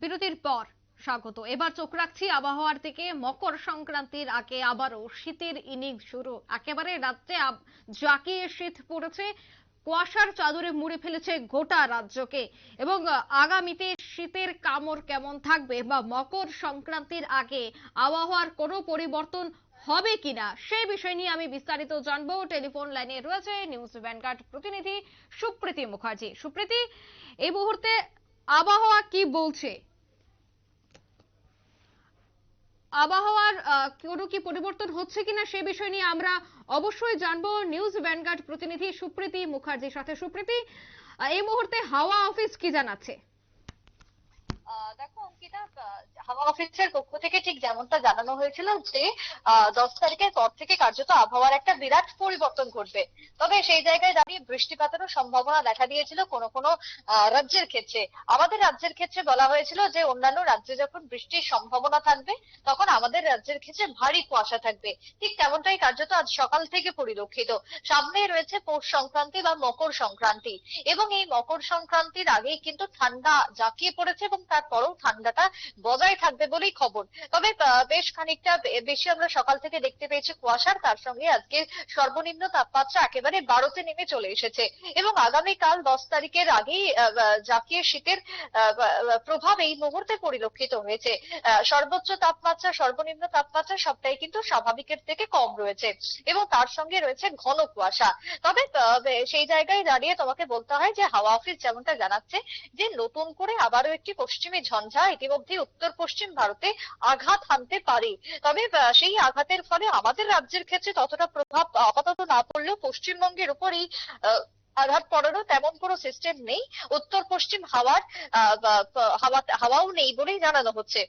বিরতির পর স্বাগত। এবার চোখ রাখছি আবহাওয়ার দিকে। মকর সংক্রান্তির আগে আবারও শীতের ইনিংস শুরু। একেবারে রাজ্যে জাঁকিয়ে শীত পড়েছে, কুয়াশার চাদরে মুড়ে ফেলেছে গোটা রাজ্যকে। এবং আগামীতে শীতের কামড় কেমন থাকবে বা মকর সংক্রান্তির আগে আবহাওয়ার কোনো পরিবর্তন হবে কিনা সেই বিষয় নিয়ে আমি বিস্তারিত জানবো। টেলিফোন লাইনে রয়েছে নিউজ ভ্যানগার্ড প্রতিনিধি সুপ্রীতি মুখার্জি। সুপ্রীতি, এই মুহূর্তে আবহাওয়া কি বলছে? আবহাওয়ার কোনো কি পরিবর্তন হচ্ছে কিনা সে বিষয় নিয়ে আমরা অবশ্যই জানবো নিউজ ভ্যানগার্ড প্রতিনিধি সুপ্রীতি মুখার্জির সাথে। সুপ্রীতি, এই মুহূর্তে হাওয়া অফিস কি জানাচ্ছে? দেখো অঙ্কিতা, হাওয়া অফিসের পক্ষ থেকে ঠিক যেমনটা জানানো হয়েছিল যে 10 তারিখের পর থেকে কার্যত আবহাওয়ার একটা বিরাট পরিবর্তন ঘটবে। তবে সেই জায়গায় দাঁড়িয়ে বৃষ্টিপাতেরও সম্ভাবনা দেখা দিয়েছিল কোনো কোনো রাজ্যের ক্ষেত্রে। আমাদের রাজ্যের ক্ষেত্রে বলা হয়েছিল যে অন্যান্য রাজ্যে যখন বৃষ্টির সম্ভাবনা থাকবে তখন আমাদের রাজ্যের ক্ষেত্রে ভারী কুয়াশা থাকবে। ঠিক তেমনটাই কার্যত আজ সকাল থেকে পরিলক্ষিত। সামনে রয়েছে পৌষ সংক্রান্তি বা মকর সংক্রান্তি, এবং এই মকর সংক্রান্তির আগেই কিন্তু ঠান্ডা জাঁকিয়ে পড়েছে এবং তারপরেও ঠান্ডাটা বজায় থাকবে বলেই খবর। তবে বেশ খানিকটা বেশি আমরা সকাল থেকে দেখতে পেয়েছি কুয়াশার, তার সঙ্গে আজকে সর্বনিম্ন তাপমাত্রা একেবারে 12-তে নেমে চলে এসেছে। এবং আগামীকাল 10 তারিখের আগেই জাঁকিয়ে শীতের প্রভাব এই মুহূর্তে পরিলক্ষিত হয়েছে। সর্বোচ্চ তাপমাত্রা সর্বনিম্ন তাপমাত্রা সবটাই কিন্তু স্বাভাবিকের থেকে কম রয়েছে, এবং তার সঙ্গে রয়েছে ঘন কুয়াশা। তবে সেই জায়গায় দাঁড়িয়ে তোমাকে বলতে হয় যে হাওয়া অফিস যেমনটা জানাচ্ছে যে নতুন করে আবারও একটি পশ্চিমী ঝঞ্ঝা ইতিমধ্যে উত্তর পশ্চিম ভারতে আঘাত হানতে পারে। তবে সেই আঘাতের ফলে আমাদের রাজ্যের ক্ষেত্রে ততটা প্রভাব আপাতত না পড়লেও পশ্চিমবঙ্গের উপরই আঘাত পড়ারও তেমন কোনো সিস্টেম নেই। উত্তর পশ্চিম হাওয়ার হাওয়াও নেই বলেই জানানো হচ্ছে।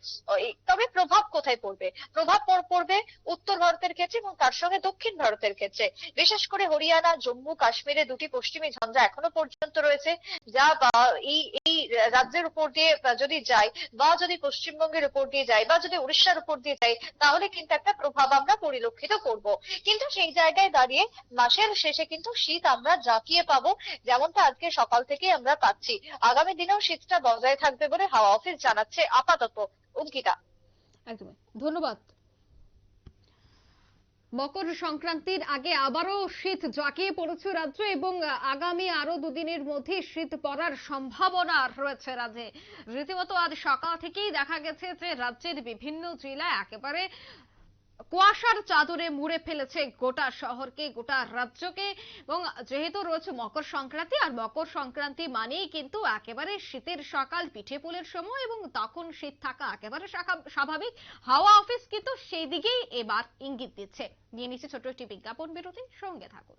তবে প্রভাব কোথায় পড়বে? প্রভাব পড়বে উত্তর ভারতের ক্ষেত্রে এবং তার সঙ্গে দক্ষিণ ভারতের ক্ষেত্রে। বিশেষ করে হরিয়ানা, জম্মু কাশ্মীরে দুটি পশ্চিমী ঝঞ্ঝা এখনো পর্যন্ত রয়েছে, যা এই এই রাজ্যের উপর দিয়ে যদি যায়, বা যদি পশ্চিমবঙ্গের উপর দিয়ে যায়, বা যদি উড়িষ্যার উপর দিয়ে যায়, তাহলে কিন্তু একটা প্রভাব আমরা পরিলক্ষিত করব। কিন্তু সেই জায়গায় দাঁড়িয়ে মাসের শেষে কিন্তু শীত আমরা জাঁকিয়ে পাবো, যেমনটা আজকে সকাল থেকে আমরা পাচ্ছি। আগামী দিনেও শীতটা বজায় থাকবে বলে হাওয়া অফিস জানাচ্ছে আপাতত। অঙ্কিতা। একদমই, ধন্যবাদ। মকর সংক্রান্তির আগে আবারও শীত জাঁকিয়ে পড়েছে রাজ্য, এবং আগামী আরো দুদিনের মধ্যে শীত পড়ার সম্ভাবনা রয়েছে রাজ্যে। রীতিমতো আজ সকাল থেকেই দেখা গেছে যে রাজ্যের বিভিন্ন জেলায় একেবারে কুয়াশার চাদরে মুড়ে ফেলেছে গোটা শহরকে, গোটা রাজ্যকে। এবং যেহেতু রয়েছে মকর সংক্রান্তি, আর মকর সংক্রান্তি মানেই কিন্তু একেবারে শীতের সকাল, পিঠে পুলের সময়, এবং তখন শীত থাকা একেবারে স্বাভাবিক। হাওয়া অফিস কিন্তু সেই দিকেই এবার ইঙ্গিত দিচ্ছে। নিয়ে নিচ্ছে ছোট্ট একটি বিজ্ঞাপন বিরতি, সঙ্গে থাকুন।